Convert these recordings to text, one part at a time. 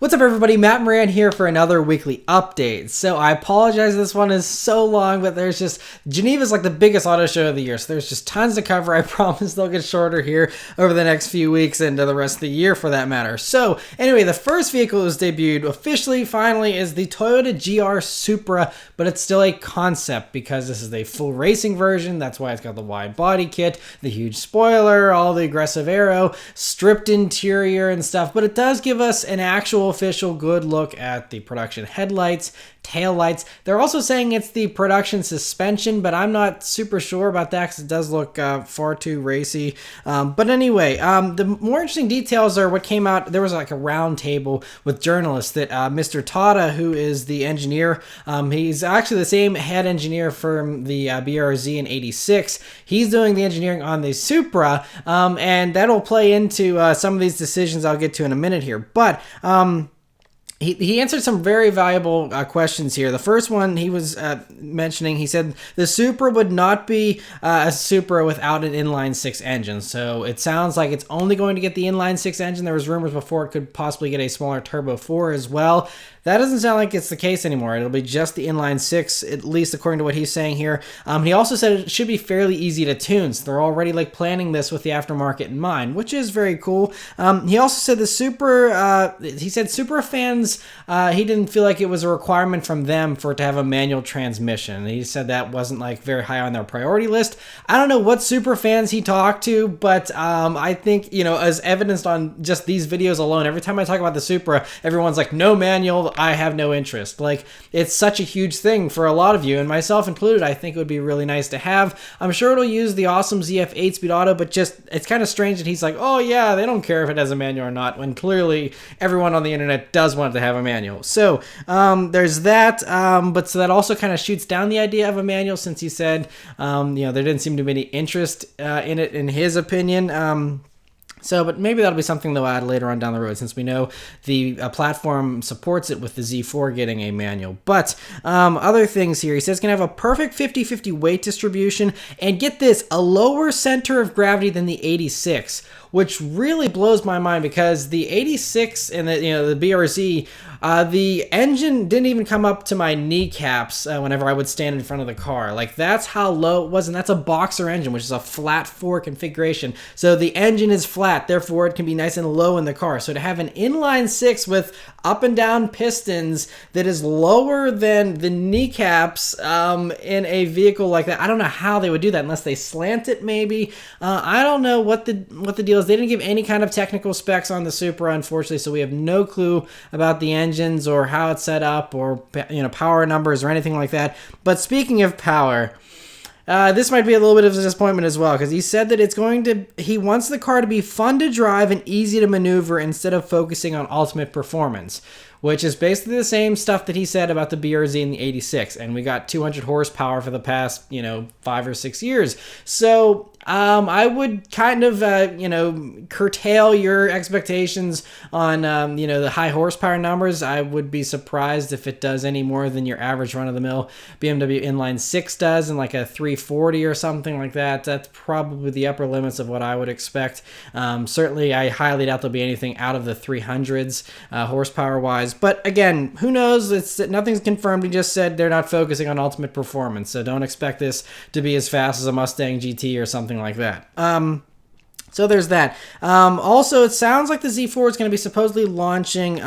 What's up everybody, Matt Moran here for another weekly update. So I apologize this one is so long, but there's just, Geneva's like the biggest auto show of the year, so there's just tons to cover. I promise they'll get shorter here over the next few weeks and the rest of the year for that matter. So anyway, the first vehicle that was debuted officially, finally, is the Toyota GR Supra, but it's still a concept because this is a full racing version. That's why it's got the wide body kit, the huge spoiler, all the aggressive aero, stripped interior and stuff, but it does give us an actual official good look at the production headlights, tail lights. They're also saying it's the production suspension, but I'm not super sure about that because it does look far too racy. But anyway, the more interesting details are what came out. There was like a round table with journalists that Mr. Tada, who is the engineer, he's actually the same head engineer from the BRZ in '86. He's doing the engineering on the Supra, and that'll play into some of these decisions I'll get to in a minute here. But he answered some very valuable questions here. The first one he was mentioning, he said the Supra would not be a Supra without an inline-six engine. So it sounds like it's only going to get the inline-six engine. There was rumors before it could possibly get a smaller Turbo 4 as well. That doesn't sound like it's the case anymore. It'll be just the inline-six, at least according to what he's saying here. He also said it should be fairly easy to tune, so they're already like planning this with the aftermarket in mind, which is very cool. He also said the Supra, he said Supra fans, he didn't feel like it was a requirement from them for it to have a manual transmission. He said that wasn't like very high on their priority list. I don't know what Supra fans he talked to, but I think, you know, as evidenced on just these videos alone, every time I talk about the Supra, everyone's like, no manual, I have no interest. Like, it's such a huge thing for a lot of you, and myself included. I think it would be really nice to have. I'm sure it'll use the awesome ZF 8-speed auto, but just, it's kind of strange that he's like, oh yeah, they don't care if it has a manual or not, when clearly everyone on the internet does want it to have a manual. So there's that, but so that also kind of shoots down the idea of a manual, since he said, you know, there didn't seem to be any interest in it, in his opinion. But maybe that'll be something they'll add later on down the road, since we know the platform supports it with the Z4 getting a manual. But other things here, he says it's going to have a perfect 50-50 weight distribution, and get this, a lower center of gravity than the 86, which really blows my mind, because the 86 and the BRZ, the engine didn't even come up to my kneecaps whenever I would stand in front of the car. Like, that's how low it was, and that's a boxer engine, which is a flat 4 configuration. So the engine is flat, therefore it can be nice and low in the car. So to have an inline-six with up and down pistons that is lower than the kneecaps in a vehicle like that, I don't know how they would do that unless they slant it maybe. I don't know what the deal is. They didn't give any kind of technical specs on the Supra, unfortunately, so we have no clue about the engines or how it's set up, or, you know, power numbers or anything like that. But speaking of power, this might be a little bit of a disappointment as well, because he said that he wants the car to be fun to drive and easy to maneuver instead of focusing on ultimate performance, which is basically the same stuff that he said about the BRZ in the 86, and we got 200 horsepower for the past, 5 or 6 years. So I would kind of, curtail your expectations on, the high horsepower numbers. I would be surprised if it does any more than your average run-of-the-mill BMW inline-six does, in like a 340 or something like that. That's probably the upper limits of what I would expect. Certainly, I highly doubt there'll be anything out of the 300s horsepower-wise. But again, who knows? Nothing's confirmed. He just said they're not focusing on ultimate performance, so don't expect this to be as fast as a Mustang GT or something like that. So there's that. Also, it sounds like the Z4 is going to be supposedly launching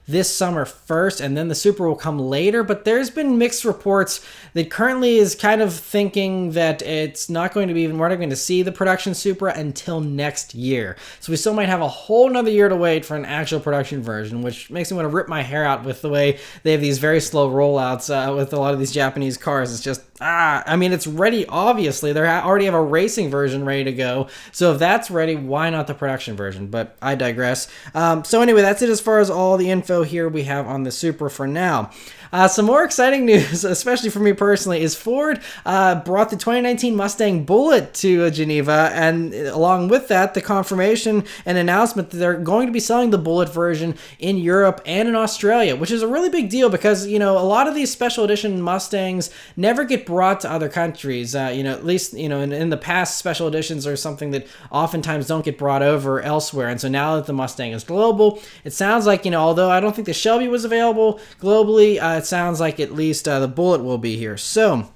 this summer first, and then the Supra will come later, but there's been mixed reports that currently is kind of thinking that it's not going to be, we're not going to see the production Supra until next year. So we still might have a whole nother year to wait for an actual production version, which makes me want to rip my hair out with the way they have these very slow rollouts with a lot of these Japanese cars. It's just, I mean, it's ready, obviously. They already have a racing version ready to go, so if that's ready, why not the production version? But I digress. So anyway, that's it as far as all the info here we have on the Supra for now. Some more exciting news, especially for me personally, is Ford brought the 2019 Mustang Bullitt to Geneva, and along with that, the confirmation and announcement that they're going to be selling the Bullitt version in Europe and in Australia, which is a really big deal because, a lot of these special edition Mustangs never get brought to other countries. At least, in the past, special editions are something that oftentimes don't get brought over elsewhere. And so now that the Mustang is global, it sounds like, although I don't think the Shelby was available globally, it sounds like at least the Bullitt will be here. So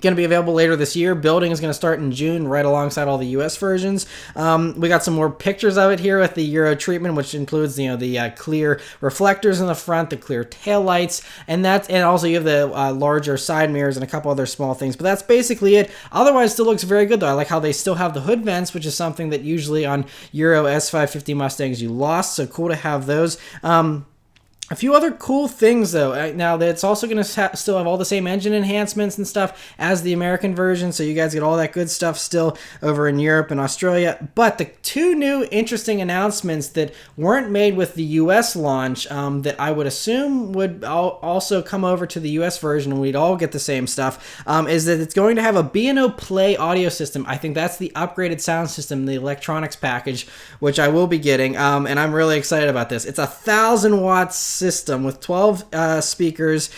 going to be available later this year. Building is going to start in June, right alongside all the US versions. We got some more pictures of it here with the Euro treatment, which includes the clear reflectors in the front, the clear taillights, and also you have the larger side mirrors and a couple other small things. But that's basically it. Otherwise, it still looks very good though. I like how they still have the hood vents, which is something that usually on Euro S550 Mustangs you lost. So cool to have those. A few other cool things, though. Now, it's also going to still have all the same engine enhancements and stuff as the American version, so you guys get all that good stuff still over in Europe and Australia. But the two new interesting announcements that weren't made with the US launch that I would assume would also come over to the US version and we'd all get the same stuff is that it's going to have a B&O Play audio system. I think that's the upgraded sound system, the electronics package, which I will be getting, and I'm really excited about this. It's a 1,000-watt system with 12 speakers,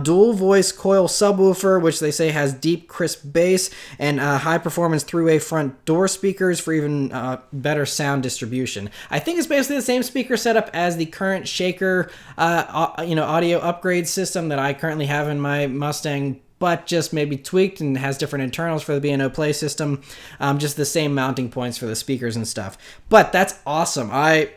dual voice coil subwoofer, which they say has deep crisp bass, and high performance three-way front door speakers for even better sound distribution. I think it's basically the same speaker setup as the current Shaker audio upgrade system that I currently have in my Mustang, but just maybe tweaked and has different internals for the B&O Play system, just the same mounting points for the speakers and stuff. But that's awesome.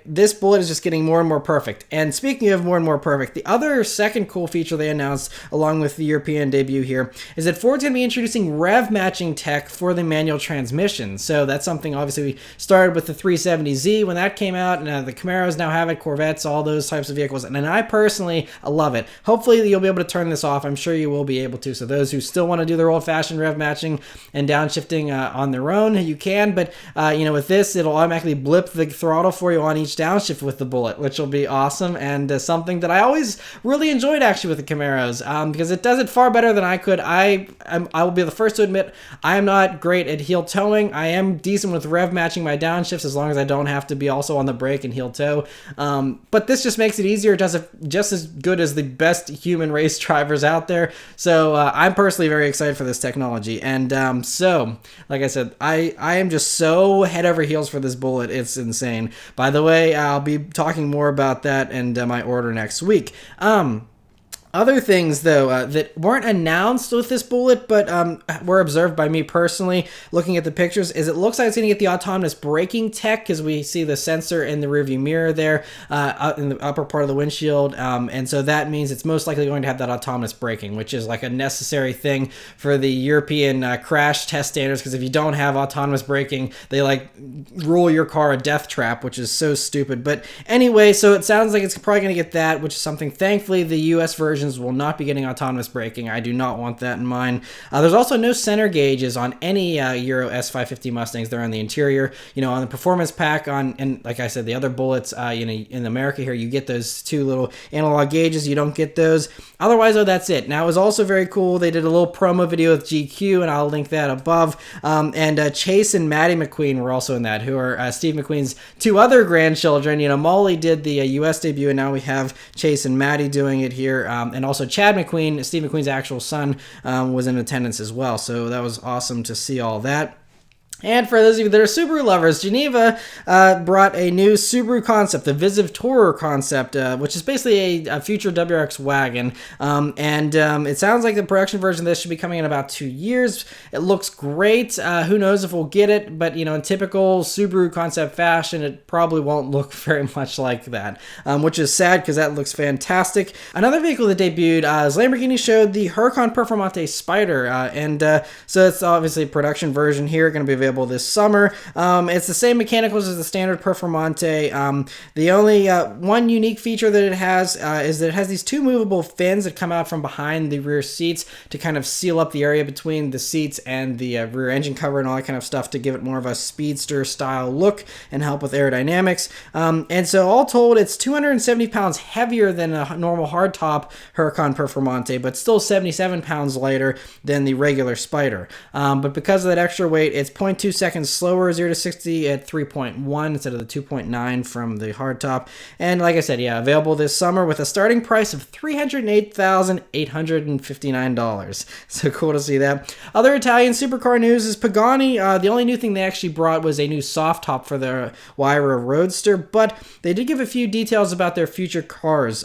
This Bullitt is just getting more and more perfect. And speaking of more and more perfect, the other second cool feature they announced along with the European debut here is that Ford's going to be introducing rev matching tech for the manual transmission. So that's something obviously we started with the 370Z when that came out, and the Camaros now have it, Corvettes, all those types of vehicles. And I personally love it. Hopefully you'll be able to turn this off. I'm sure you will be able to. So those who still want to do their old-fashioned rev matching and downshifting on their own, you can, but with this, it'll automatically blip the throttle for you on each downshift with the Bullitt, which will be awesome, and something that I always really enjoyed actually with the Camaros, because it does it far better than I could. I will be the first to admit I am not great at heel towing. I am decent with rev matching my downshifts as long as I don't have to be also on the brake and heel toe, but this just makes it easier. It does it just as good as the best human race drivers out there, so I'm personally very excited for this technology, and so like I said, I am just so head over heels for this Bullitt. It's insane. By the way, I'll be talking more about that and my order next week. Other things, though, that weren't announced with this Bullitt, but were observed by me personally looking at the pictures, is it looks like it's going to get the autonomous braking tech, because we see the sensor in the rearview mirror there in the upper part of the windshield, and so that means it's most likely going to have that autonomous braking, which is like a necessary thing for the European crash test standards, because if you don't have autonomous braking, they like rule your car a death trap, which is so stupid. But anyway, so it sounds like it's probably going to get that, which is something, thankfully, the US version will not be getting autonomous braking. I do not want that in mine. There's also no center gauges on any Euro S550 Mustangs. They're on the interior. On the performance pack, and like I said, the other Bullets, in America here, you get those two little analog gauges. You don't get those. Otherwise, that's it. Now, it was also very cool. They did a little promo video with GQ, and I'll link that above. And Chase and Maddie McQueen were also in that, who are Steve McQueen's two other grandchildren. Molly did the US debut, and now we have Chase and Maddie doing it here. And also Chad McQueen, Steve McQueen's actual son, was in attendance as well. So that was awesome to see all that. And for those of you that are Subaru lovers, Geneva brought a new Subaru concept, the Viziv Tourer concept, which is basically a future WRX wagon. And it sounds like the production version of this should be coming in about 2 years. It looks great. Who knows if we'll get it, but in typical Subaru concept fashion, it probably won't look very much like that, which is sad because that looks fantastic. Another vehicle that debuted is Lamborghini showed the Huracan Performante Spyder, and so it's obviously a production version here, going to be available this summer. It's the same mechanicals as the standard Performante. The only one unique feature that it has is that it has these two movable fins that come out from behind the rear seats to kind of seal up the area between the seats and the rear engine cover and all that kind of stuff to give it more of a speedster style look and help with aerodynamics. And so all told, it's 270 pounds heavier than a normal hardtop Huracan Performante, but still 77 pounds lighter than the regular Spyder. But because of that extra weight, it's 0.2 2.2 seconds slower, 0 to 60 at 3.1 instead of the 2.9 from the hardtop. And like I said, yeah, available this summer with a starting price of $308,859. So cool to see that. Other Italian supercar news is Pagani. The only new thing they actually brought was a new soft top for their Huayra Roadster, but they did give a few details about their future cars.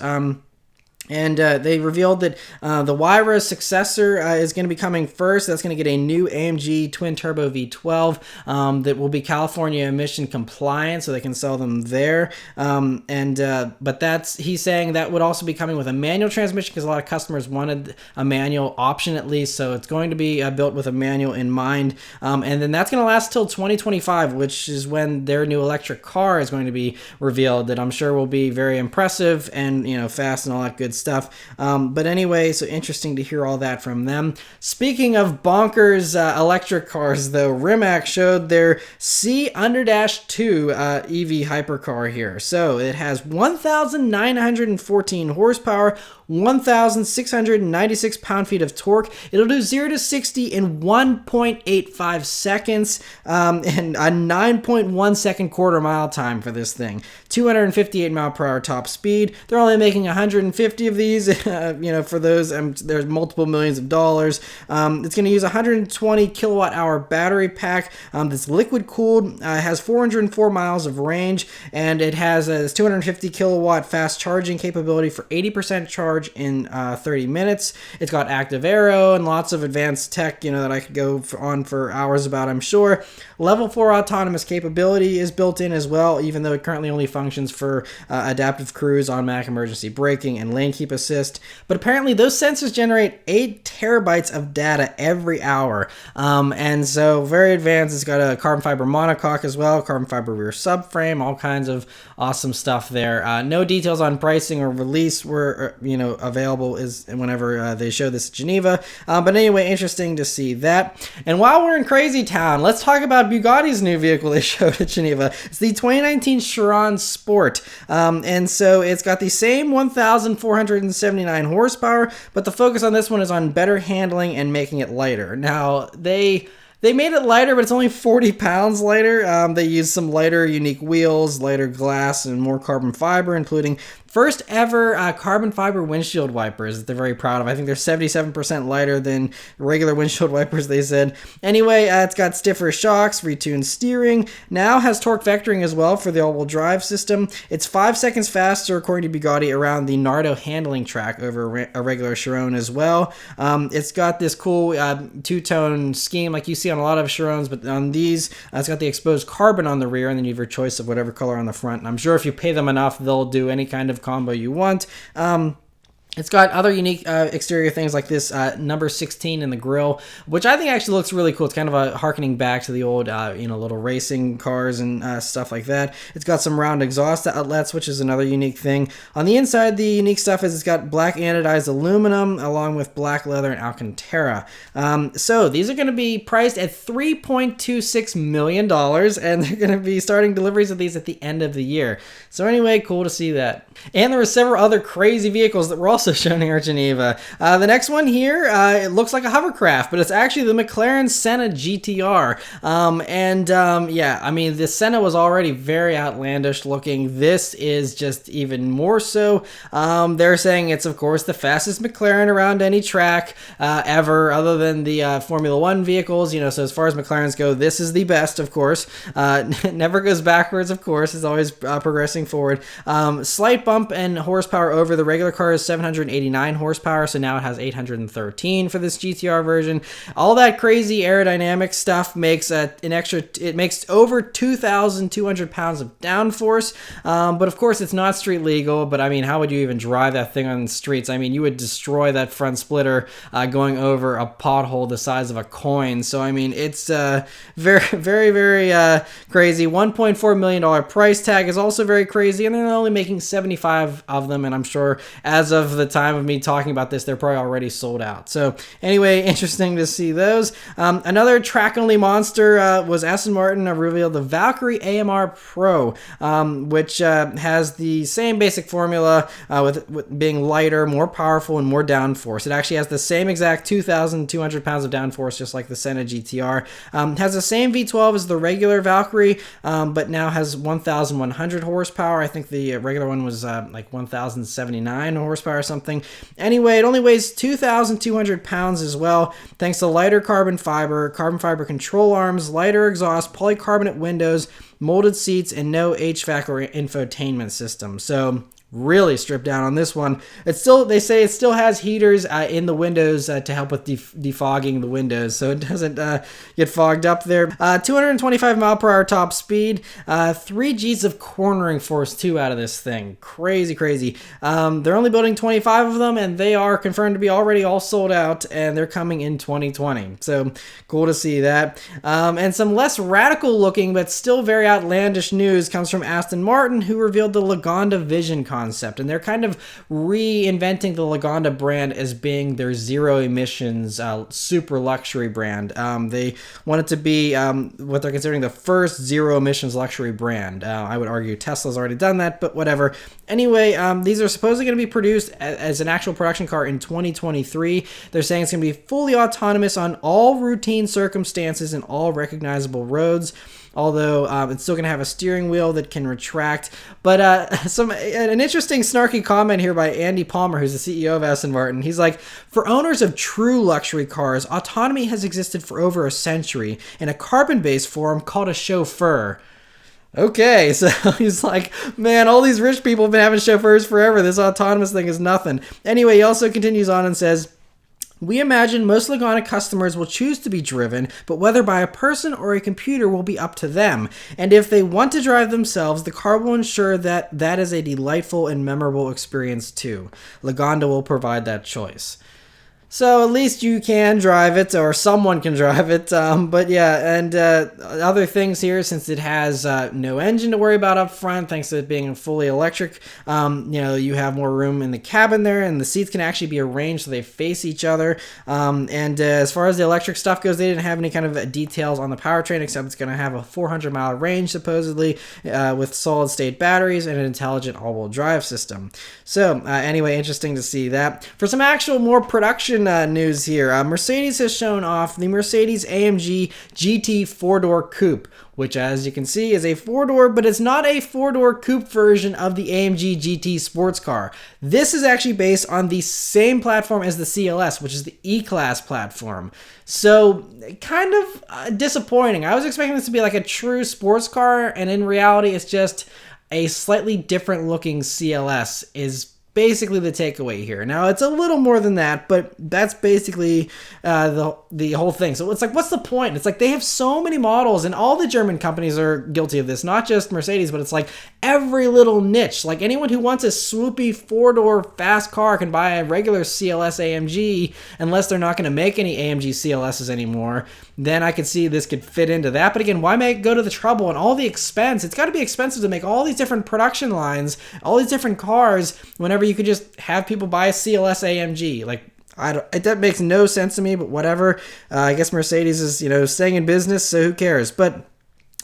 And they revealed that the Huayra successor is going to be coming first. That's going to get a new AMG twin-turbo V12 that will be California emission compliant, so they can sell them there. But he's saying that would also be coming with a manual transmission because a lot of customers wanted a manual option at least. So it's going to be built with a manual in mind. And then that's going to last till 2025, which is when their new electric car is going to be revealed. That I'm sure will be very impressive and fast and all that good stuff. But anyway, so interesting to hear all that from them. Speaking of bonkers electric cars, though, Rimac showed their C-2 EV hypercar here. So it has 1,914 horsepower, 1,696 pound-feet of torque. It'll do 0 to 60 in 1.85 seconds and a 9.1 second quarter mile time for this thing. 258 mile per hour top speed. They're only making 150 of these, for those. There's multiple millions of dollars. It's going to use a 120 kilowatt hour battery pack that's liquid cooled. Has 404 miles of range, and it has a 250 kilowatt fast charging capability for 80% charge in 30 minutes. It's got active aero and lots of advanced tech, that I could go on for hours about, I'm sure. Level 4 autonomous capability is built in as well, even though it currently only functions for adaptive cruise, automatic emergency braking, and lane keep assist. But apparently those sensors generate 8 terabytes of data every hour. And so very advanced. It's got a carbon fiber monocoque as well, carbon fiber rear subframe, all kinds of awesome stuff there. No details on pricing or release were, available is whenever they show this at Geneva. But anyway, interesting to see that. And while we're in Crazy Town, let's talk about Bugatti's new vehicle they showed at Geneva. It's the 2019 Chiron Sport. And so it's got the same 1,479 horsepower, but the focus on this one is on better handling and making it lighter. Now, they made it lighter, but it's only 40 pounds lighter. They used some lighter, unique wheels, lighter glass, and more carbon fiber, including first ever carbon fiber windshield wipers that they're very proud of. I think they're 77% lighter than regular windshield wipers, they said. Anyway, it's got stiffer shocks, retuned steering, now has torque vectoring as well for the all-wheel drive system. It's 5 seconds faster, according to Bugatti, around the Nardo handling track over a regular Chiron as well. It's got this cool two-tone scheme like you see on a lot of Chirons, but on these, it's got the exposed carbon on the rear, and then you have your choice of whatever color on the front. And I'm sure if you pay them enough, they'll do any kind of combo you want. It's got other unique exterior things like this number 16 in the grille, which I think actually looks really cool. It's kind of a harkening back to the old, little racing cars and stuff like that. It's got some round exhaust outlets, which is another unique thing. On the inside, the unique stuff is it's got black anodized aluminum along with black leather and Alcantara. So these are going to be priced at $3.26 million, and they're going to be starting deliveries of these at the end of the year. So anyway, cool to see that. And there were several other crazy vehicles that were also shown here at Geneva. The next one here, it looks like a hovercraft, but it's actually the McLaren Senna GTR. The Senna was already very outlandish looking. This is just even more so. They're saying it's, of course, the fastest McLaren around any track ever, other than the Formula One vehicles. So as far as McLarens go, this is the best, of course. Never goes backwards, of course. It's always progressing forward. Slight bump and horsepower over the regular car is 789 horsepower, so now it has 813 for this GTR version. All that crazy aerodynamic stuff makes it makes over 2,200 pounds of downforce, but of course it's not street legal. But I mean, how would you even drive that thing on the streets? I mean, you would destroy that front splitter going over a pothole the size of a coin. So I mean, it's very, very, very crazy. $1.4 million price tag is also very crazy, and they're only making 75 of them, and I'm sure as of the time of me talking about this, they're probably already sold out. So anyway, interesting to see those. Another track-only monster was Aston Martin revealed the Valkyrie AMR Pro, which has the same basic formula with being lighter, more powerful, and more downforce. It actually has the same exact 2,200 pounds of downforce, just like the Senna GTR. Has the same V12 as the regular Valkyrie, but now has 1,100 horsepower. I think the regular one was like 1,079 horsepower or something. Anyway, it only weighs 2,200 pounds as well, thanks to lighter carbon fiber control arms, lighter exhaust, polycarbonate windows, molded seats, and no HVAC or infotainment system. So really stripped down on this one. It's still, they say it still has heaters in the windows to help with defogging the windows, so it doesn't get fogged up there. 225 mile per hour top speed, 3 G's of cornering force too out of this thing. Crazy. They're only building 25 of them, and they are confirmed to be already all sold out, and they're coming in 2020. So cool to see that. And some less radical looking but still very outlandish news comes from Aston Martin, who revealed the Lagonda Vision concept, and they're kind of reinventing the Lagonda brand as being their zero emissions super luxury brand. They want it to be what they're considering the first zero emissions luxury brand. I would argue Tesla's already done that, but whatever. Anyway, these are supposedly going to be produced as an actual production car in 2023. They're saying it's going to be fully autonomous on all routine circumstances and all recognizable roads, although it's still going to have a steering wheel that can retract. But an interesting snarky comment here by Andy Palmer, who's the CEO of Aston Martin. He's like, for owners of true luxury cars, autonomy has existed for over a century in a carbon-based form called a chauffeur. Okay, so he's like, man, all these rich people have been having chauffeurs forever. This autonomous thing is nothing. Anyway, he also continues on and says, we imagine most Lagonda customers will choose to be driven, but whether by a person or a computer will be up to them. And if they want to drive themselves, the car will ensure that that is a delightful and memorable experience too. Lagonda will provide that choice. So at least you can drive it, or someone can drive it. But yeah, and other things here, since it has no engine to worry about up front, thanks to it being fully electric, you have more room in the cabin there, and the seats can actually be arranged so they face each other. And as far as the electric stuff goes, they didn't have any kind of details on the powertrain, except it's going to have a 400-mile range, supposedly, with solid-state batteries and an intelligent all-wheel drive system. So anyway, interesting to see that. For some actual more production news here, Mercedes has shown off the Mercedes-AMG GT 4-door coupe, which, as you can see, is a 4-door, but it's not a 4-door coupe version of the AMG GT sports car. This is actually based on the same platform as the CLS, which is the E-Class platform. So, kind of disappointing. I was expecting this to be like a true sports car, and in reality, it's just a slightly different looking CLS is basically the takeaway here. Now, it's a little more than that, but that's basically the whole thing. So it's like, what's the point? It's like they have so many models, and all the German companies are guilty of this, not just Mercedes, but it's like every little niche. Like anyone who wants a swoopy 4-door fast car can buy a regular CLS AMG, unless they're not going to make any AMG CLSs anymore. Then I could see this could fit into that. But again, why go to the trouble and all the expense? It's got to be expensive to make all these different production lines, all these different cars, whenever you could just have people buy a CLS AMG. Like, that makes no sense to me, but whatever. I guess Mercedes is, staying in business, so who cares? But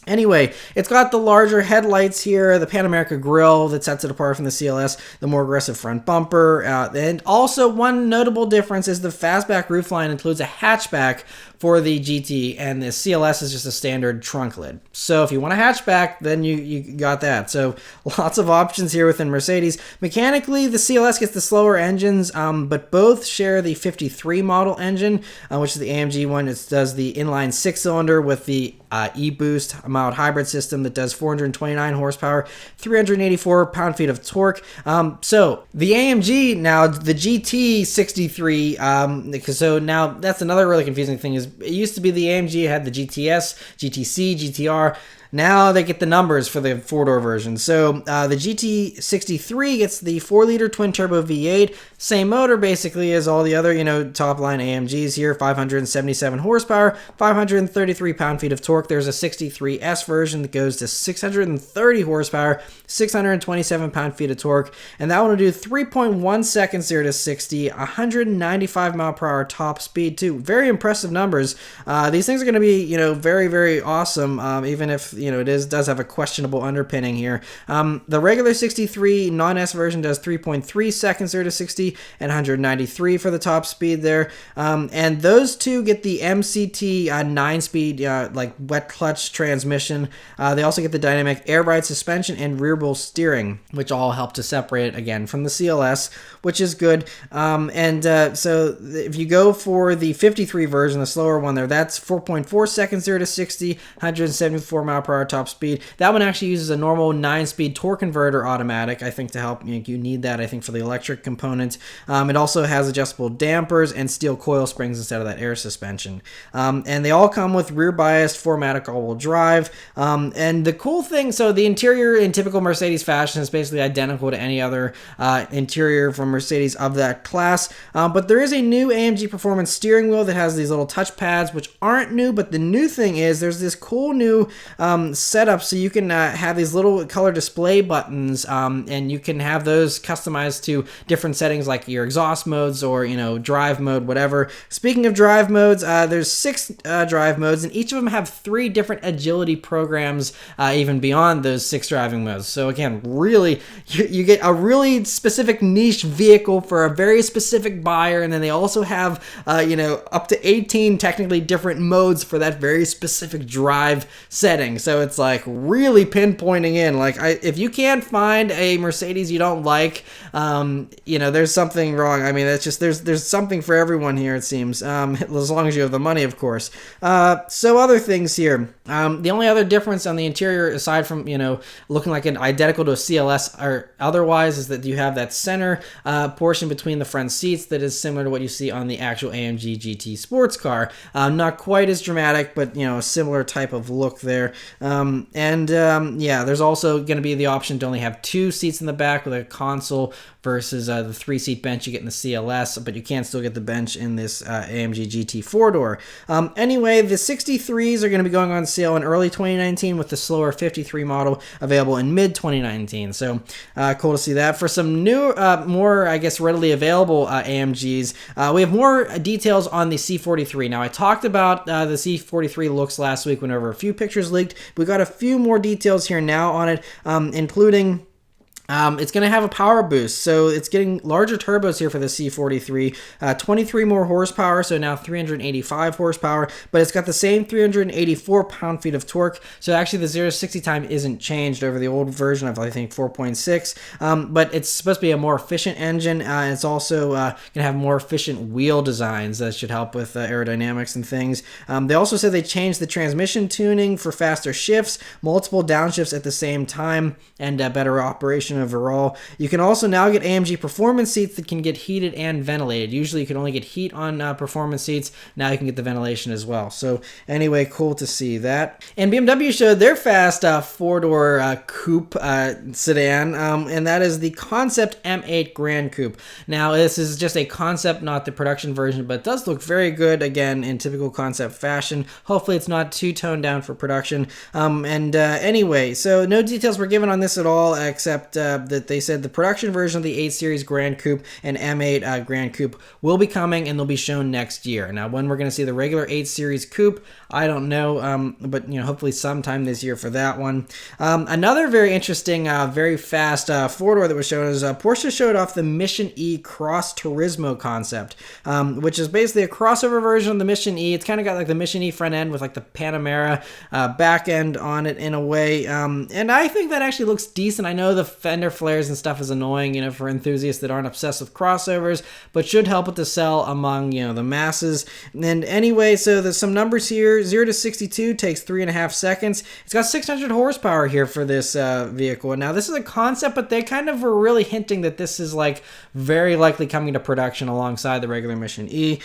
anyway, it's got the larger headlights here, the Pan America grille that sets it apart from the CLS, the more aggressive front bumper, and also one notable difference is the fastback roofline includes a hatchback for the GT, and the CLS is just a standard trunk lid. So if you want a hatchback, then you got that. So lots of options here within Mercedes. Mechanically, the CLS gets the slower engines, but both share the 53 model engine, which is the AMG one. It does the inline 6-cylinder with the e-boost mild hybrid system that does 429 horsepower, 384 pound-feet of torque. So the AMG, now the GT 63, so now that's another really confusing thing, is it used to be the AMG, it had the GTS, GTC, GTR. now they get the numbers for the four-door version. So the GT63 gets the 4-liter twin-turbo V8, same motor basically as all the other, top-line AMGs here, 577 horsepower, 533 pound-feet of torque. There's a 63S version that goes to 630 horsepower, 627 pound-feet of torque, and that one will do 3.1 seconds 0 to 60, 195 mile per hour top speed too. Very impressive numbers. These things are going to be, very, very awesome, even if, it does have a questionable underpinning here. The regular 63 non-S version does 3.3 seconds 0 to 60 and 193 for the top speed there. And those two get the MCT 9-speed like wet clutch transmission. They also get the dynamic air ride suspension and rear wheel steering, which all help to separate it again from the CLS, which is good. So if you go for the 53 version, the slower one there, that's 4.4 seconds 0 to 60, 174 mile per hour top speed. That one actually uses a normal 9-speed torque converter automatic, I think, to help. You need that, I think, for the electric component. It also has adjustable dampers and steel coil springs instead of that air suspension. And they all come with rear biased 4MATIC all-wheel drive. And the cool thing, so the interior in typical Mercedes fashion is basically identical to any other interior from Mercedes of that class. But there is a new AMG Performance steering wheel that has these little touch pads, which aren't new, but the new thing is there's this cool new setup, so you can have these little color display buttons, and you can have those customized to different settings like your exhaust modes or drive mode, whatever. Speaking of drive modes, there's 6 drive modes, and each of them have 3 different agility programs, even beyond those 6 driving modes. So again, really, you get a really specific niche vehicle for a very specific buyer, and then they also have up to 18 technically different modes for that very specific drive setting. So it's like really pinpointing in, like, if you can't find a Mercedes you don't like, there's something wrong. I mean, it's just there's something for everyone here, it seems, as long as you have the money, of course. So other things here. The only other difference on the interior, aside from looking like an identical to a CLS or otherwise, is that you have that center portion between the front seats that is similar to what you see on the actual AMG GT sports car. Not quite as dramatic, but a similar type of look there. There's also going to be the option to only have 2 seats in the back with a console versus the 3-seat bench you get in the CLS, but you can still get the bench in this AMG GT 4-door. Anyway, the 63s are going to be going on sale in early 2019 with the slower 53 model available in mid-2019. So cool to see that. For some new, more, I guess, readily available AMGs, we have more details on the C43. Now, I talked about the C43 looks last week whenever a few pictures leaked. We got a few more details here now on it, including it's going to have a power boost, so it's getting larger turbos here for the C43, 23 more horsepower, so now 385 horsepower, but it's got the same 384 pound-feet of torque, so actually the 0 to 60 time isn't changed over the old version of, I think, 4.6, but it's supposed to be a more efficient engine, and it's also going to have more efficient wheel designs that should help with aerodynamics and things. They also said they changed the transmission tuning for faster shifts, multiple downshifts at the same time, and better operation overall. You can also now get AMG Performance seats that can get heated and ventilated. Usually you can only get heat on Performance seats. Now you can get the ventilation as well. So anyway, cool to see that. And BMW showed their fast 4-door coupe sedan, and that is the Concept M8 Gran Coupe. Now this is just a concept, not the production version, but it does look very good, again, in typical concept fashion. Hopefully it's not too toned down for production. Anyway, so no details were given on this at all, except that they said the production version of the 8 Series Gran Coupe and M8 Gran Coupe will be coming, and they'll be shown next year. Now, when we're going to see the regular 8 Series Coupe, I don't know, but hopefully sometime this year for that one. Another very interesting, very fast 4-door that was shown is Porsche showed off the Mission E Cross Turismo concept, which is basically a crossover version of the Mission E. It's kind of got like the Mission E front end with like the Panamera back end on it in a way, and I think that actually looks decent. I know the fender flares and stuff is annoying, for enthusiasts that aren't obsessed with crossovers, but should help with the sell among, the masses. And anyway, so there's some numbers here. 0 to 62 takes 3.5 seconds. It's got 600 horsepower here for this vehicle. Now, this is a concept, but they kind of were really hinting that this is like very likely coming to production alongside the regular Mission E.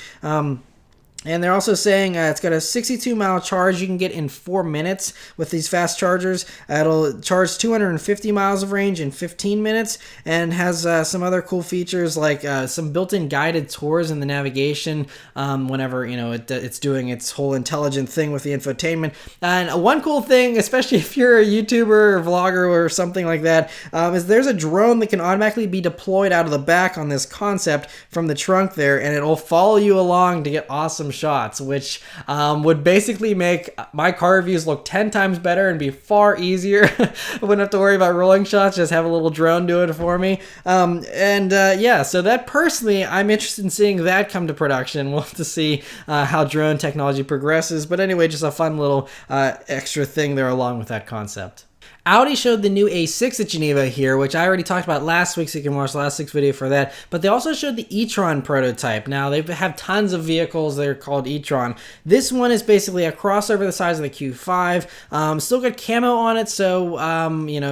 And they're also saying it's got a 62-mile charge you can get in 4 minutes with these fast chargers. It'll charge 250 miles of range in 15 minutes and has some other cool features like some built-in guided tours in the navigation whenever it's doing its whole intelligent thing with the infotainment. And one cool thing, especially if you're a YouTuber or vlogger or something like that, is there's a drone that can automatically be deployed out of the back on this concept from the trunk there, and it'll follow you along to get awesome shots, which would basically make my car reviews look 10 times better and be far easier. I wouldn't have to worry about rolling shots, just have a little drone do it for me. Yeah, so that personally, I'm interested in seeing that come to production. We'll have to see how drone technology progresses, but anyway, just a fun little extra thing there along with that concept. Audi showed the new A6 at Geneva here, which I already talked about last week, so you can watch the last week's video for that. But they also showed the E-Tron prototype. Now, they have tons of vehicles that are called E-Tron. This one is basically a crossover the size of the Q5. Still got camo on it, so,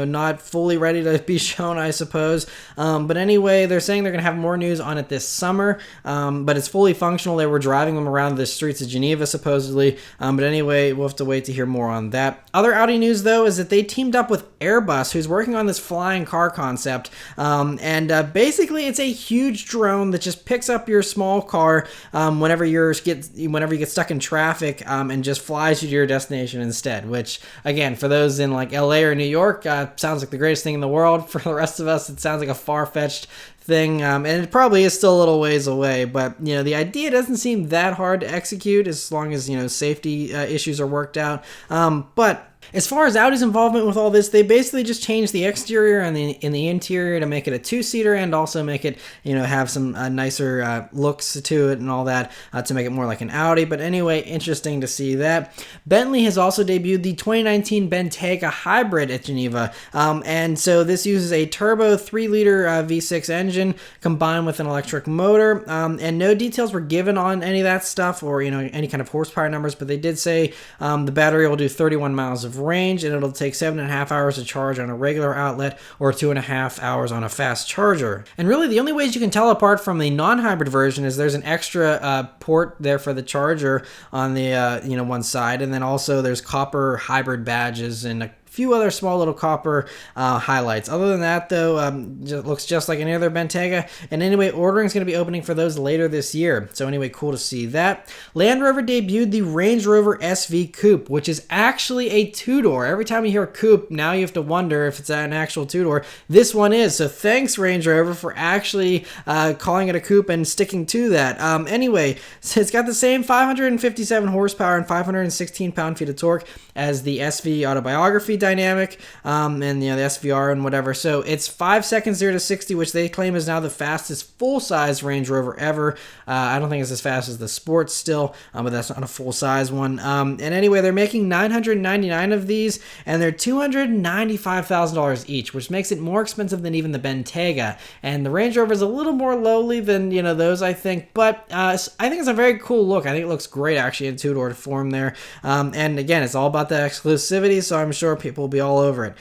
not fully ready to be shown, I suppose. But anyway, they're saying they're going to have more news on it this summer. But it's fully functional. They were driving them around the streets of Geneva, supposedly. But anyway, we'll have to wait to hear more on that. Other Audi news, though, is that they teamed up with Airbus, who's working on this flying car concept, and basically it's a huge drone that just picks up your small car whenever you get stuck in traffic, and just flies you to your destination instead, which again, for those in like LA or New York, sounds like the greatest thing in the world. For the rest of us, it sounds like a far-fetched thing, and it probably is still a little ways away, but the idea doesn't seem that hard to execute as long as safety issues are worked out. But as far as Audi's involvement with all this, they basically just changed the exterior and in the interior to make it a two-seater and also make it, have some nicer looks to it and all that to make it more like an Audi. But anyway, interesting to see that. Bentley has also debuted the 2019 Bentayga Hybrid at Geneva. And so this uses a turbo 3-liter V6 engine combined with an electric motor. And no details were given on any of that stuff or, any kind of horsepower numbers, but they did say the battery will do 31 miles of range, and it'll take 7.5 hours to charge on a regular outlet or 2.5 hours on a fast charger. And really the only ways you can tell apart from the non-hybrid version is there's an extra port there for the charger on the one side, and then also there's copper hybrid badges and a few other small little copper highlights. Other than that, though, it looks just like any other Bentayga. And anyway, ordering is going to be opening for those later this year. So anyway, cool to see that. Land Rover debuted the Range Rover SV Coupe, which is actually a two-door. Every time you hear coupe, now you have to wonder if it's an actual two-door. This one is. So thanks, Range Rover, for actually calling it a coupe and sticking to that. Anyway, so it's got the same 557 horsepower and 516 pound-feet of torque as the SV Autobiography dynamic and the SVR and whatever. So it's 5 seconds 0 to 60, which they claim is now the fastest full-size Range Rover ever. I don't think it's as fast as the Sport still, but that's not a full-size one. And anyway, they're making 999 of these, and they're $295,000 each, which makes it more expensive than even the Bentayga. And the Range Rover is a little more lowly than those, I think, but I think it's a very cool look. I think it looks great actually in two-door form there. And again, it's all about the exclusivity, so I'm sure people will be all over it.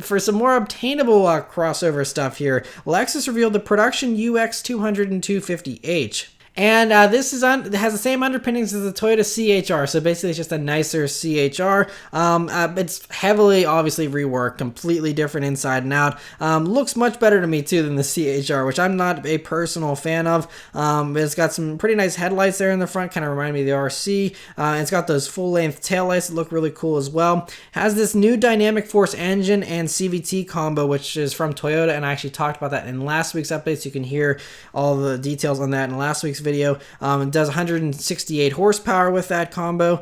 For some more obtainable crossover stuff here, Lexus revealed the production UX 200 and 250H. And this has the same underpinnings as the Toyota CHR, so basically it's just a nicer CHR. It's heavily, obviously, reworked, completely different inside and out. Looks much better to me, too, than the CHR, which I'm not a personal fan of. It's got some pretty nice headlights there in the front, kind of remind me of the RC. It's got those full-length taillights that look really cool as well. Has this new Dynamic Force engine and CVT combo, which is from Toyota, and I actually talked about that in last week's update, so you can hear all the details on that in last week's video. It does 168 horsepower with that combo.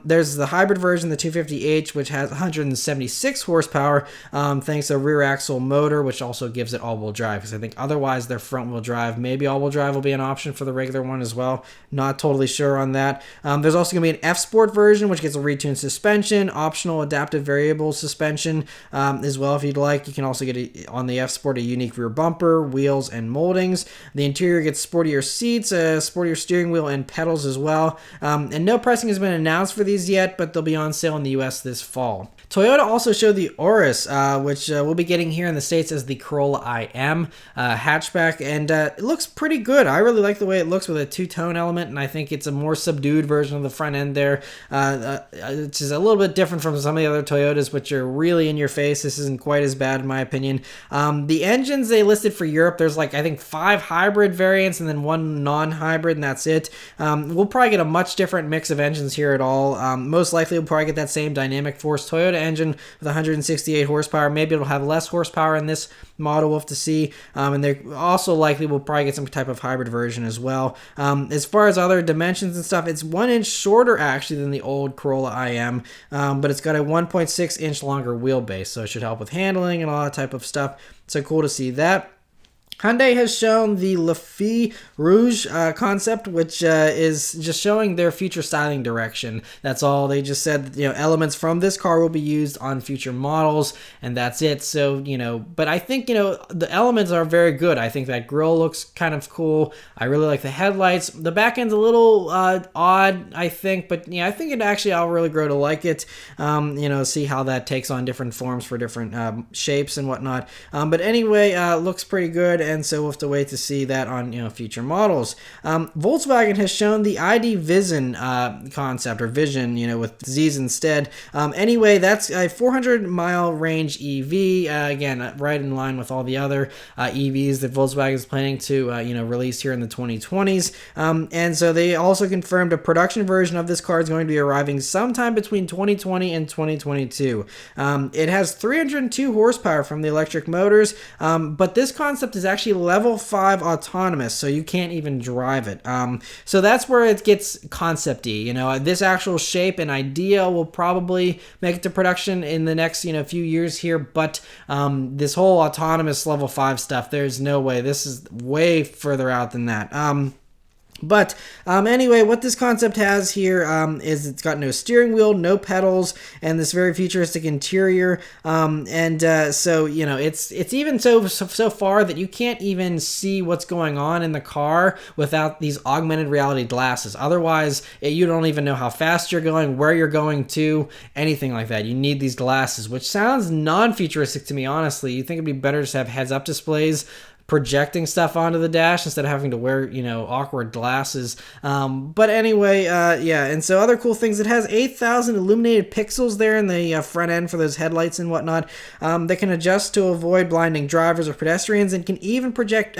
There's the hybrid version, the 250H, which has 176 horsepower thanks to a rear axle motor, which also gives it all-wheel drive, because I think otherwise their front-wheel drive, maybe all-wheel drive will be an option for the regular one as well. Not totally sure on that. There's also going to be an F-Sport version, which gets a retuned suspension, optional adaptive variable suspension as well if you'd like. You can also get on the F-Sport a unique rear bumper, wheels, and moldings. The interior gets sportier seats, sportier steering wheel and pedals as well. And no pricing has been announced for these yet, but they'll be on sale in the US this fall. Toyota also showed the Auris, which we'll be getting here in the States as the Corolla IM hatchback, and it looks pretty good. I really like the way it looks with a two-tone element, and I think it's a more subdued version of the front end there, which is a little bit different from some of the other Toyotas, which are really in your face. This isn't quite as bad in my opinion. The engines they listed for Europe, there's like I think 5 hybrid variants and then 1 non-hybrid, and that's it. We'll probably get a much different mix of engines here at all. Most likely we'll probably get that same dynamic force Toyota engine with 168 horsepower. Maybe it'll have less horsepower in this model, we'll have to see. And they also likely will probably get some type of hybrid version as well. As far as other dimensions and stuff, it's 1 inch shorter actually than the old Corolla IM, but it's got a 1.6 inch longer wheelbase, so it should help with handling and all that type of stuff. So cool to see that. Hyundai has shown the Le Fille Rouge concept, which is just showing their future styling direction. That's all. They just said, elements from this car will be used on future models, and that's it. So, but I think, the elements are very good. I think that grille looks kind of cool. I really like the headlights. The back end's a little odd, I think, but I think I'll really grow to like it. See how that takes on different forms for different shapes and whatnot. But anyway, looks pretty good. And so we'll have to wait to see that on future models. Volkswagen has shown the ID Vision concept, or Vision, with Z's instead. Anyway, that's a 400-mile range EV. Again, right in line with all the other EVs that Volkswagen is planning to release here in the 2020s. And so they also confirmed a production version of this car is going to be arriving sometime between 2020 and 2022. It has 302 horsepower from the electric motors, but this concept is actually level 5 autonomous, so you can't even drive it. So that's where it gets concept-y. This actual shape and idea will probably make it to production in the next few years here, but this whole autonomous level 5 stuff, there's no way. This is way further out than that. But anyway, what this concept has here is it's got no steering wheel, no pedals, and this very futuristic interior. So it's even so far that you can't even see what's going on in the car without these augmented reality glasses. Otherwise, you don't even know how fast you're going, where you're going to, anything like that. You need these glasses, which sounds non-futuristic to me, honestly. You think it'd be better just to have heads-up displays projecting stuff onto the dash instead of having to wear, awkward glasses. But anyway, and so other cool things. It has 8,000 illuminated pixels there in the front end for those headlights and whatnot. They can adjust to avoid blinding drivers or pedestrians, and can even project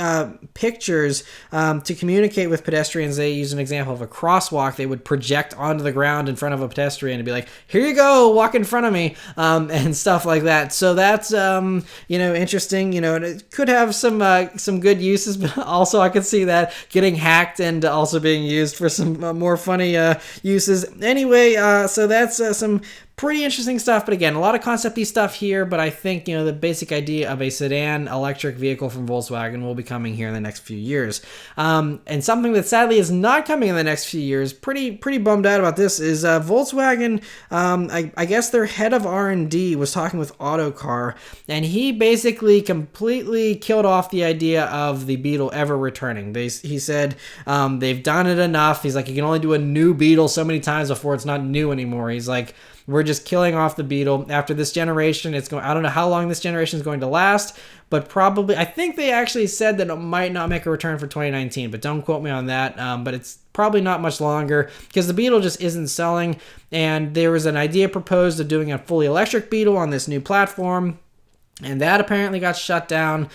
pictures to communicate with pedestrians. They use an example of a crosswalk. They would project onto the ground in front of a pedestrian and be like, here you go, walk in front of me, and stuff like that. So that's, interesting. And it could have some good uses, but also I could see that getting hacked and also being used for some more funny uses. Anyway, so that's some pretty interesting stuff, but again, a lot of concept-y stuff here, but I think, the basic idea of a sedan electric vehicle from Volkswagen will be coming here in the next few years. And something that sadly is not coming in the next few years, pretty bummed out about this, is Volkswagen, I guess their head of R&D was talking with Autocar, and he basically completely killed off the idea of the Beetle ever returning. He said they've done it enough. He's like, you can only do a new Beetle so many times before it's not new anymore. He's like, we're just killing off the Beetle. After this generation, I don't know how long this generation is going to last, but probably, I think they actually said that it might not make a return for 2019, but don't quote me on that. But it's probably not much longer because the Beetle just isn't selling. And there was an idea proposed of doing a fully electric Beetle on this new platform, and that apparently got shut down,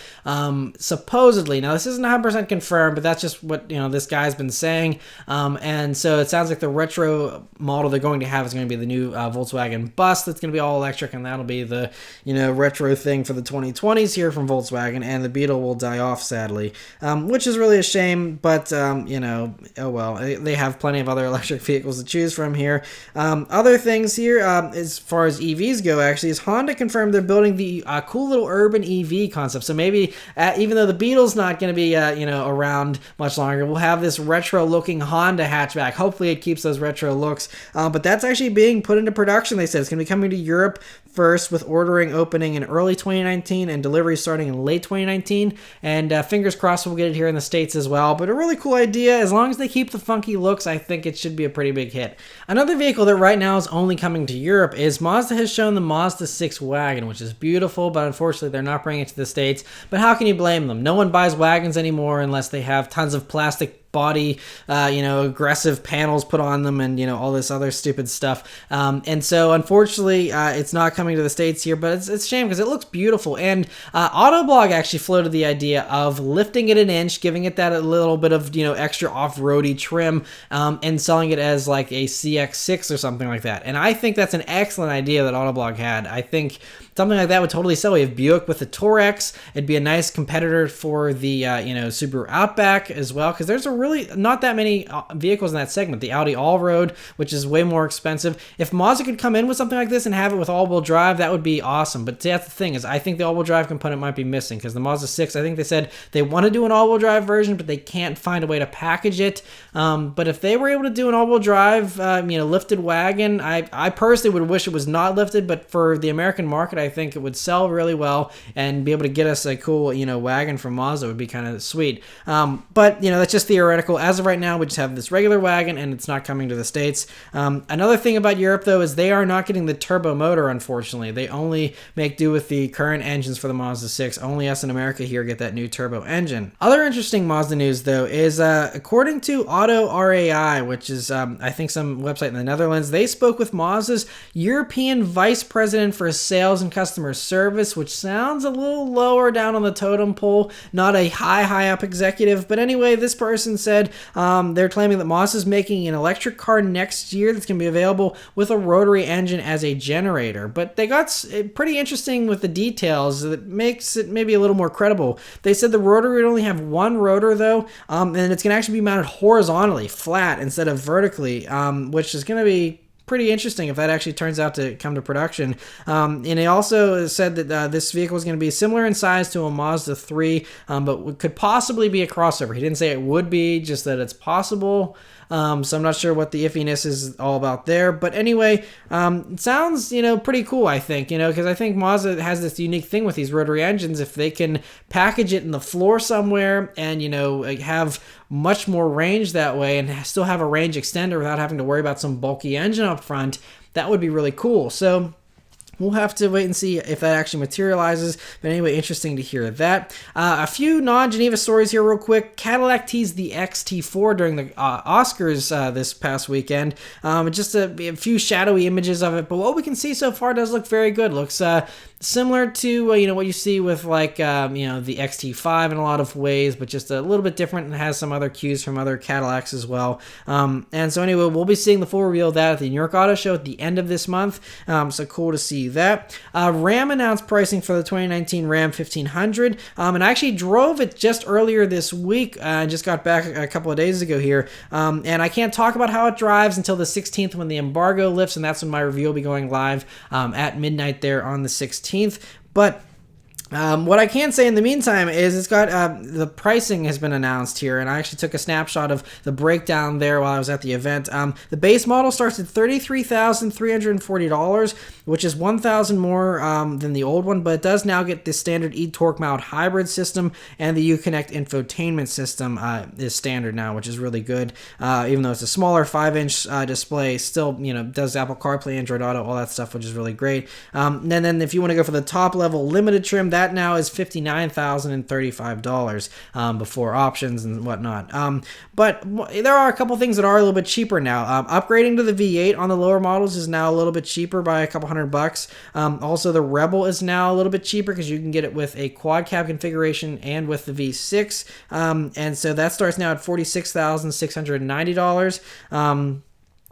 supposedly. Now, this isn't 100% confirmed, but that's just what, this guy's been saying. And so it sounds like the retro model they're going to have is going to be the new Volkswagen Bus that's going to be all electric, and that'll be the, retro thing for the 2020s here from Volkswagen, and the Beetle will die off, sadly, which is really a shame, but, oh well. They have plenty of other electric vehicles to choose from here. Other things here, as far as EVs go, actually, is Honda confirmed they're building the cool little urban EV concept. So maybe even though the Beetle's not going to be around much longer, we'll have this retro looking Honda hatchback. Hopefully it keeps those retro looks, but that's actually being put into production. They said it's going to be coming to Europe first, with ordering opening in early 2019 and delivery starting in late 2019. And fingers crossed we'll get it here in the States as well. But a really cool idea. As long as they keep the funky looks, I think it should be a pretty big hit. Another vehicle that right now is only coming to Europe is Mazda has shown the Mazda6 Wagon, which is beautiful, but unfortunately they're not bringing it to the States. But how can you blame them? No one buys wagons anymore unless they have tons of plastic body, aggressive panels put on them and, all this other stupid stuff. And so unfortunately, it's not coming to the States here, but it's a shame because it looks beautiful. And Autoblog actually floated the idea of lifting it an inch, giving it that a little bit of, extra off-roady trim, and selling it as like a CX-6 or something like that. And I think that's an excellent idea that Autoblog had. I think something like that would totally sell. We have Buick with the Touareg. It'd be a nice competitor for the, Subaru Outback as well, because there's really not that many vehicles in that segment. The Audi Allroad, which is way more expensive. If Mazda could come in with something like this and have it with all-wheel drive, that would be awesome. But that's the thing, is I think the all-wheel drive component might be missing, because the Mazda 6, I think they said they want to do an all-wheel drive version, but they can't find a way to package it. But if they were able to do an all-wheel drive, lifted wagon, I personally would wish it was not lifted, but for the American market, I think it would sell really well and be able to get us a cool, wagon from Mazda would be kind of sweet. But, that's just theoretical. As of right now, we just have this regular wagon and it's not coming to the States. Another thing about Europe, though, is they are not getting the turbo motor, unfortunately. They only make do with the current engines for the Mazda 6. Only us in America here get that new turbo engine. Other interesting Mazda news, though, is according to Auto RAI, which is, I think, some website in the Netherlands, they spoke with Mazda's European Vice President for Sales and Customer Service, which sounds a little lower down on the totem pole, not a high up executive. But anyway, this person said they're claiming that Mazda's making an electric car next year that's going to be available with a rotary engine as a generator. But they got pretty interesting with the details that makes it maybe a little more credible. They said the rotary would only have one rotor, though, and it's going to actually be mounted horizontally, flat, instead of vertically, which is going to be pretty interesting if that actually turns out to come to production. And he also said that this vehicle is going to be similar in size to a Mazda 3, but could possibly be a crossover. He didn't say it would be, just that it's possible. So I'm not sure what the iffiness is all about there. But anyway, it sounds, pretty cool, I think, because I think Mazda has this unique thing with these rotary engines. If they can package it in the floor somewhere and, have much more range that way and still have a range extender without having to worry about some bulky engine up front, that would be really cool. So we'll have to wait and see if that actually materializes. But anyway, interesting to hear that. A few non-Geneva stories here real quick. Cadillac teased the XT4 during the Oscars this past weekend. Just a few shadowy images of it. But what we can see so far does look very good. Looks similar to what you see with like the XT5 in a lot of ways, but just a little bit different and has some other cues from other Cadillacs as well. And so anyway, we'll be seeing the full reveal of that at the New York Auto Show at the end of this month. So cool to see that. Ram announced pricing for the 2019 Ram 1500, and I actually drove it just earlier this week. I just got back a couple of days ago here, and I can't talk about how it drives until the 16th when the embargo lifts, and that's when my review will be going live at midnight there on the 16th. But what I can say in the meantime is it's got the pricing has been announced here, and I actually took a snapshot of the breakdown there while I was at the event. The base model starts at $33,340, which is $1,000 more than the old one, but it does now get the standard e-torque mount hybrid system, and the Uconnect infotainment system is standard now, which is really good. Even though it's a smaller 5-inch display, still does Apple CarPlay, Android Auto, all that stuff, which is really great. And then if you want to go for the top level limited trim, that now is $59,035 before options and whatnot. But there are a couple things that are a little bit cheaper now. Upgrading to the V8 on the lower models is now a little bit cheaper by a couple $100. Also, the Rebel is now a little bit cheaper because you can get it with a quad cab configuration and with the V6. And so that starts now at $46,690.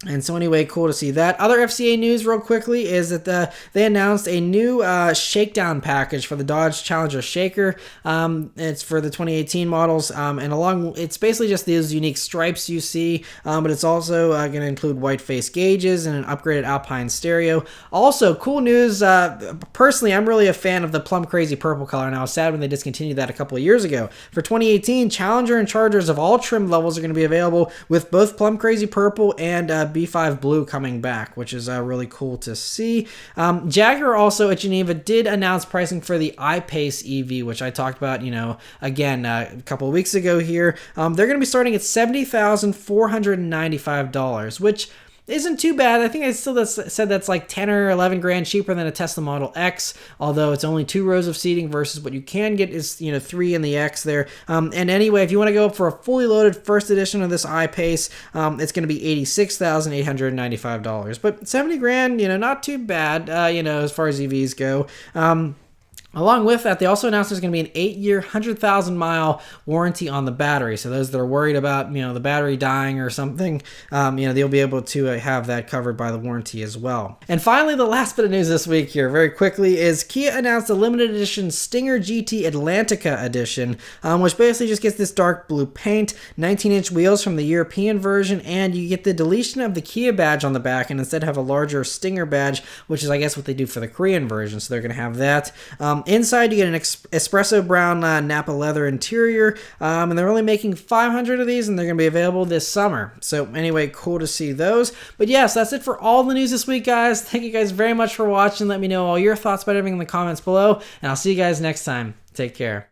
And so anyway, cool to see that. Other FCA news real quickly is that they announced a new shakedown package for the Dodge Challenger Shaker. It's for the 2018 models, and it's basically just these unique stripes you see, but it's also going to include white face gauges and an upgraded Alpine stereo. Also, cool news, personally, I'm really a fan of the Plum Crazy purple color, and I was sad when they discontinued that a couple of years ago. For 2018, Challenger and Chargers of all trim levels are going to be available with both Plum Crazy purple and B5 Blue coming back, which is really cool to see. Jaguar also at Geneva did announce pricing for the I-Pace EV, which I talked about, again, a couple of weeks ago here. They're going to be starting at $70,495, which isn't too bad. I think I still said that's like 10 or 11 grand cheaper than a Tesla Model X, although it's only 2 rows of seating versus what you can get is, 3 in the X there. And anyway, if you want to go up for a fully loaded first edition of this I-Pace, it's going to be $86,895. But 70 grand, not too bad, as far as EVs go. Along with that, they also announced there's going to be an 8-year, 100,000-mile warranty on the battery. So those that are worried about, the battery dying or something, they'll be able to have that covered by the warranty as well. And finally, the last bit of news this week here, very quickly, is Kia announced a limited edition Stinger GT Atlantica edition, which basically just gets this dark blue paint, 19-inch wheels from the European version, and you get the deletion of the Kia badge on the back and instead have a larger Stinger badge, which is, I guess, what they do for the Korean version. So they're going to have that. Inside, you get an espresso brown Napa leather interior, and they're only making 500 of these, and they're going to be available this summer. So anyway, cool to see those. But yes, that's it for all the news this week, guys. Thank you guys very much for watching. Let me know all your thoughts about everything in the comments below, and I'll see you guys next time. Take care.